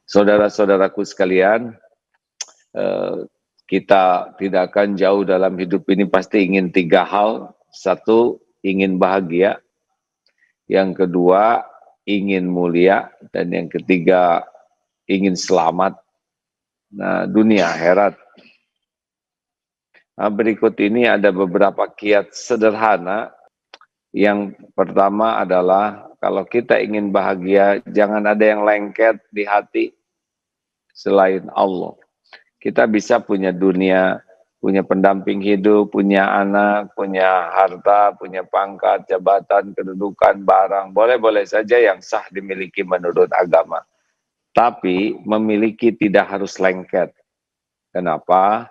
Saudara-saudaraku sekalian, kita tidak akan jauh dalam hidup ini, pasti ingin 3 hal. Satu, ingin bahagia. Yang kedua, ingin mulia. Dan yang ketiga, ingin selamat. Nah, dunia akhirat. Nah, berikut ini ada beberapa kiat sederhana. Yang pertama adalah, kalau kita ingin bahagia, jangan ada yang lengket di hati selain Allah. Kita bisa punya dunia, punya pendamping hidup, punya anak, punya harta, punya pangkat, jabatan, kedudukan, barang. Boleh-boleh saja yang sah dimiliki menurut agama. Tapi memiliki tidak harus lengket. Kenapa?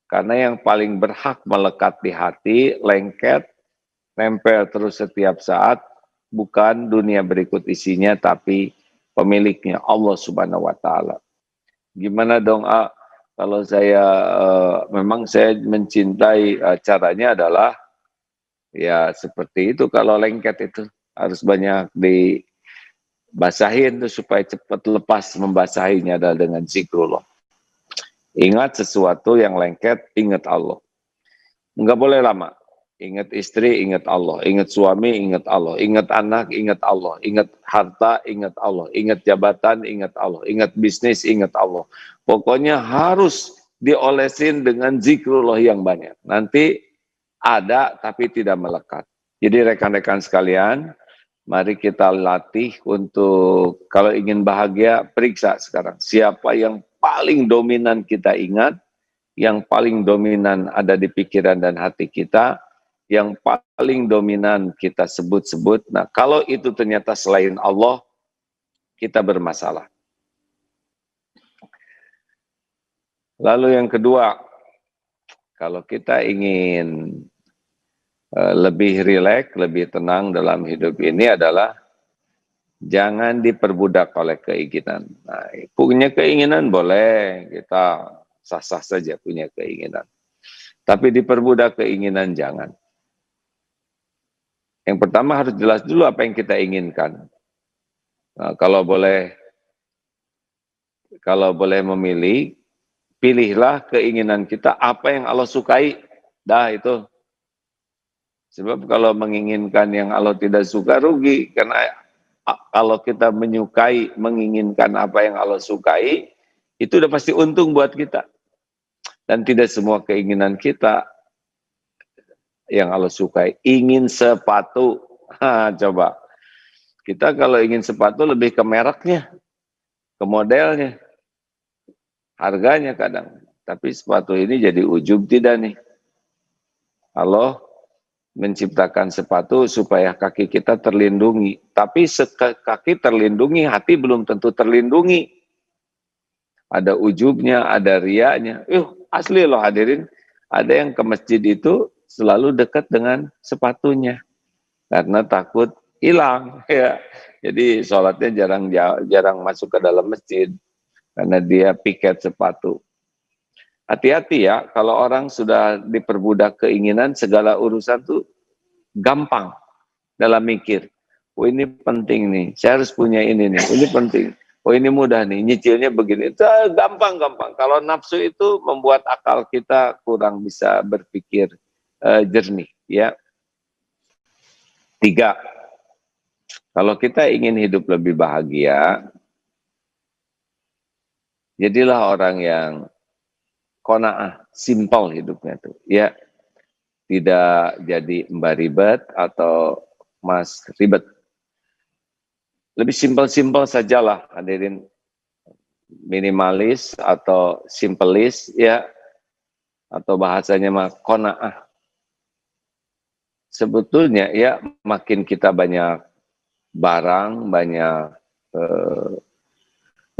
Karena yang paling berhak melekat di hati, lengket, nempel terus setiap saat, bukan dunia berikut isinya, tapi pemiliknya Allah Subhanahu wa Ta'ala. Gimana dong, kalau saya memang saya mencintai, caranya adalah ya seperti itu. Kalau lengket itu harus banyak dibasahin tuh supaya cepat lepas. Membasahinya adalah dengan zikrullah. Ingat sesuatu yang lengket, ingat Allah. Enggak boleh lama. Ingat istri, ingat Allah. Ingat suami, ingat Allah. Ingat anak, ingat Allah. Ingat harta, ingat Allah. Ingat jabatan, ingat Allah. Ingat bisnis, ingat Allah. Pokoknya harus diolesin dengan zikrullah yang banyak. Nanti ada tapi tidak melekat. Jadi rekan-rekan sekalian, mari kita latih untuk kalau ingin bahagia, periksa sekarang. Siapa yang paling dominan kita ingat, yang paling dominan ada di pikiran dan hati kita, yang paling dominan kita sebut-sebut. Nah, kalau itu ternyata selain Allah, kita bermasalah. Lalu yang kedua, kalau kita ingin lebih rileks, lebih tenang dalam hidup ini adalah jangan diperbudak oleh keinginan. Nah, punya keinginan boleh, kita sah-sah saja punya keinginan. Tapi diperbudak keinginan jangan. Yang pertama harus jelas dulu apa yang kita inginkan. Nah, kalau boleh memilih, pilihlah keinginan kita apa yang Allah sukai. Dah itu. Sebab kalau menginginkan yang Allah tidak suka rugi. Karena kalau kita menyukai, menginginkan apa yang Allah sukai, itu udah pasti untung buat kita. Dan tidak semua keinginan kita yang Allah sukai. Ingin sepatu, coba. Kita kalau ingin sepatu lebih ke mereknya, ke modelnya, harganya kadang. Tapi sepatu ini jadi ujub tidak nih. Allah menciptakan sepatu supaya kaki kita terlindungi. Tapi kaki terlindungi, hati belum tentu terlindungi. Ada ujubnya, ada riaknya. Asli loh hadirin, ada yang ke masjid itu selalu dekat dengan sepatunya. Karena takut hilang. Ya. Jadi sholatnya jarang masuk ke dalam masjid. Karena dia piket sepatu. Hati-hati ya, kalau orang sudah diperbudak keinginan, segala urusan tuh gampang dalam mikir. Oh ini penting nih, saya harus punya ini nih, ini penting. Oh ini mudah nih, nyicilnya begini. Itu gampang-gampang. Kalau nafsu itu membuat akal kita kurang bisa berpikir jernih. Ya. 3, kalau kita ingin hidup lebih bahagia, jadilah orang yang qanaah, simpel hidupnya tuh. Ya, tidak jadi mbak ribet atau mas ribet. Lebih simpel-simpel sajalah hadirin, minimalis atau simpelis ya, atau bahasanya mah qanaah. Sebetulnya ya makin kita banyak barang, banyak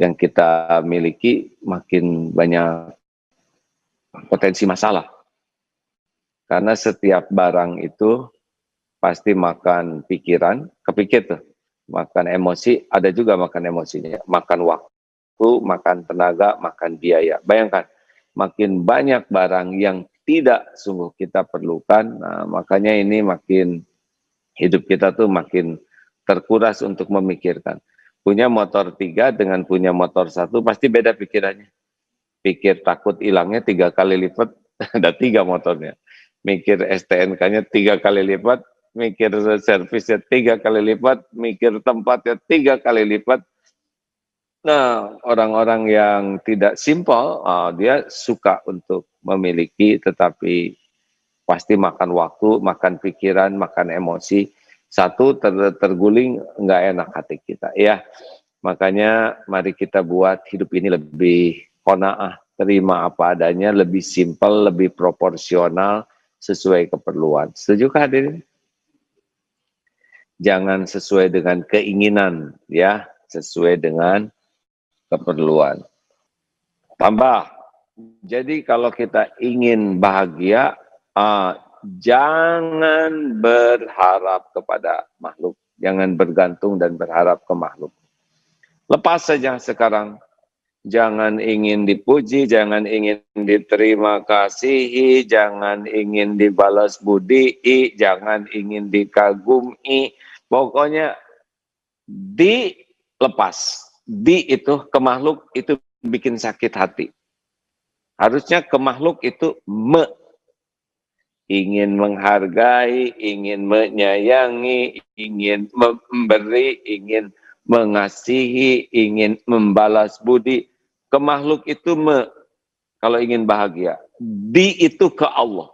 yang kita miliki, makin banyak potensi masalah. Karena setiap barang itu pasti makan pikiran, kepikir tuh, makan emosi, ada juga makan emosinya, makan waktu, makan tenaga, makan biaya. Bayangkan, makin banyak barang yang tidak sungguh kita perlukan, nah, makanya ini makin hidup kita tuh makin terkuras untuk memikirkan. Punya motor 3 dengan punya motor 1 pasti beda pikirannya. Pikir takut hilangnya 3 kali lipat, ada 3 motornya. Mikir STNK-nya 3 kali lipat, mikir servisnya 3 kali lipat, mikir tempatnya 3 kali lipat. Nah, orang-orang yang tidak simpel, dia suka untuk memiliki, tetapi pasti makan waktu, makan pikiran, makan emosi. Satu, terguling, nggak enak hati kita. Ya, makanya mari kita buat hidup ini lebih qanaah, terima apa adanya, lebih simpel, lebih proporsional, sesuai keperluan. Setuju hadirin? Jangan sesuai dengan keinginan, ya, sesuai dengan keperluan. Tambah, jadi kalau kita ingin bahagia, jangan berharap kepada makhluk, jangan bergantung dan berharap ke makhluk. Lepas saja sekarang, jangan ingin dipuji, jangan ingin diterima kasihi, jangan ingin dibalas budi, jangan ingin dikagumi, pokoknya dilepas. Di itu ke makhluk itu bikin sakit hati. Harusnya ke makhluk itu ingin menghargai, ingin menyayangi, ingin memberi, ingin mengasihi, ingin membalas budi. Ke makhluk itu kalau ingin bahagia. Di itu ke Allah.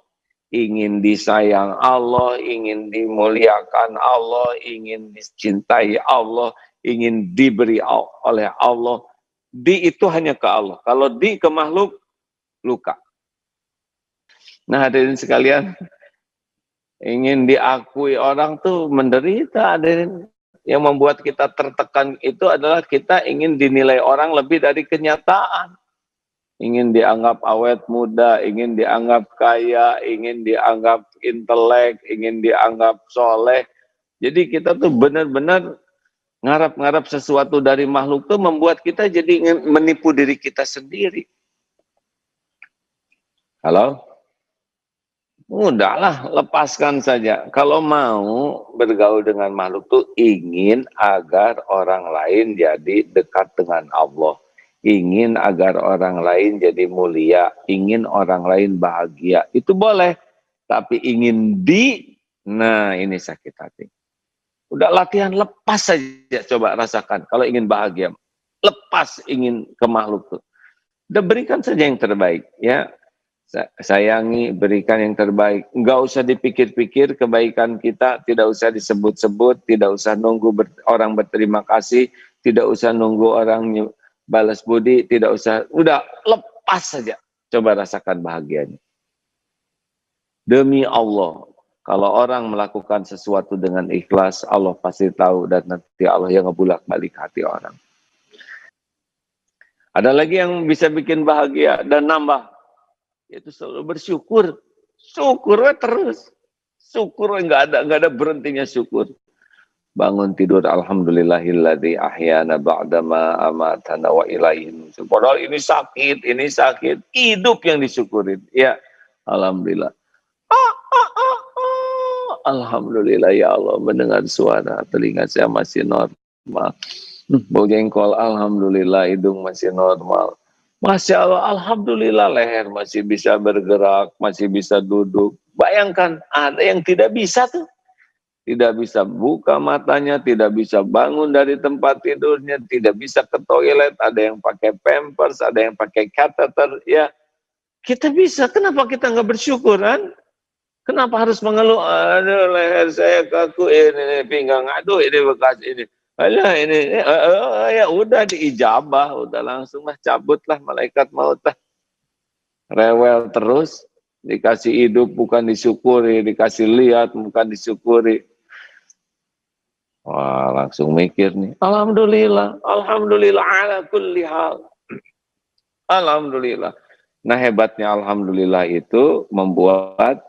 Ingin disayang Allah, ingin dimuliakan Allah, ingin dicintai Allah, ingin diberi oleh Allah. Di itu hanya ke Allah. Kalau di ke makhluk, luka. Nah, hadirin sekalian, ingin diakui orang tuh menderita, hadirin. Yang membuat kita tertekan itu adalah kita ingin dinilai orang lebih dari kenyataan. Ingin dianggap awet muda, ingin dianggap kaya, ingin dianggap intelek, ingin dianggap soleh. Jadi kita tuh benar-benar ngarap-ngarap sesuatu dari makhluk tuh membuat kita jadi ingin menipu diri kita sendiri. Halo? Udahlah, lepaskan saja. Kalau mau bergaul dengan makhluk tuh ingin agar orang lain jadi dekat dengan Allah. Ingin agar orang lain jadi mulia, ingin orang lain bahagia, itu boleh. Tapi ingin nah ini sakit hati. Udah latihan, lepas saja, coba rasakan. Kalau ingin bahagia, lepas ingin ke makhluk tuh. Udah berikan saja yang terbaik, ya. Sayangi, berikan yang terbaik. Enggak usah dipikir-pikir kebaikan kita, tidak usah disebut-sebut, tidak usah nunggu orang berterima kasih, tidak usah nunggu orang balas budi, tidak usah, udah lepas saja. Coba rasakan bahagianya. Demi Allah, kalau orang melakukan sesuatu dengan ikhlas, Allah pasti tahu dan nanti Allah yang ngebulak-balik hati orang. Ada lagi yang bisa bikin bahagia dan nambah, yaitu selalu bersyukur. Syukurnya terus. Syukur nggak ada berhentinya syukur. Bangun tidur, alhamdulillahilladzi ahyana ba'dama amatana wa ilaihi nusyur. Padahal ini sakit, hidup yang disyukurin. Ya, alhamdulillah. Alhamdulillah ya Allah, mendengar suara, telinga saya masih normal. Bau jengkol, alhamdulillah, hidung masih normal. Masya Allah, alhamdulillah, leher masih bisa bergerak, masih bisa duduk. Bayangkan, ada yang tidak bisa tuh. Tidak bisa buka matanya, tidak bisa bangun dari tempat tidurnya, tidak bisa ke toilet, ada yang pakai pampers, ada yang pakai catheter, ya. Kita bisa, kenapa kita nggak bersyukur, kan? Kenapa harus mengeluh, aduh leher saya kaku, ini pinggang, aduh ini bekas ini. Alah ini, ya udah diijabah, udah langsung lah cabutlah malaikat maut lah. Rewel terus, dikasih hidup bukan disyukuri, dikasih lihat bukan disyukuri. Wah, langsung mikir nih. Alhamdulillah, alhamdulillah ala kulli hal. Alhamdulillah. Nah, hebatnya alhamdulillah itu membuat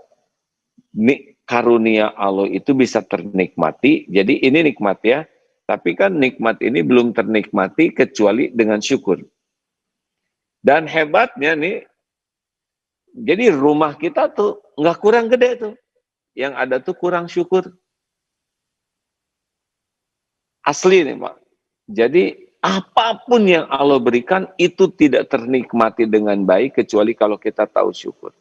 karunia Allah itu bisa ternikmati. Jadi ini nikmat ya. Tapi kan nikmat ini belum ternikmati kecuali dengan syukur. Dan hebatnya nih, jadi rumah kita tuh nggak kurang gede tuh. Yang ada tuh kurang syukur. Asli nih Pak. Jadi apapun yang Allah berikan itu tidak ternikmati dengan baik kecuali kalau kita tahu syukur.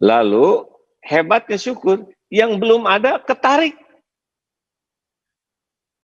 Lalu hebatnya syukur, yang belum ada ketarik.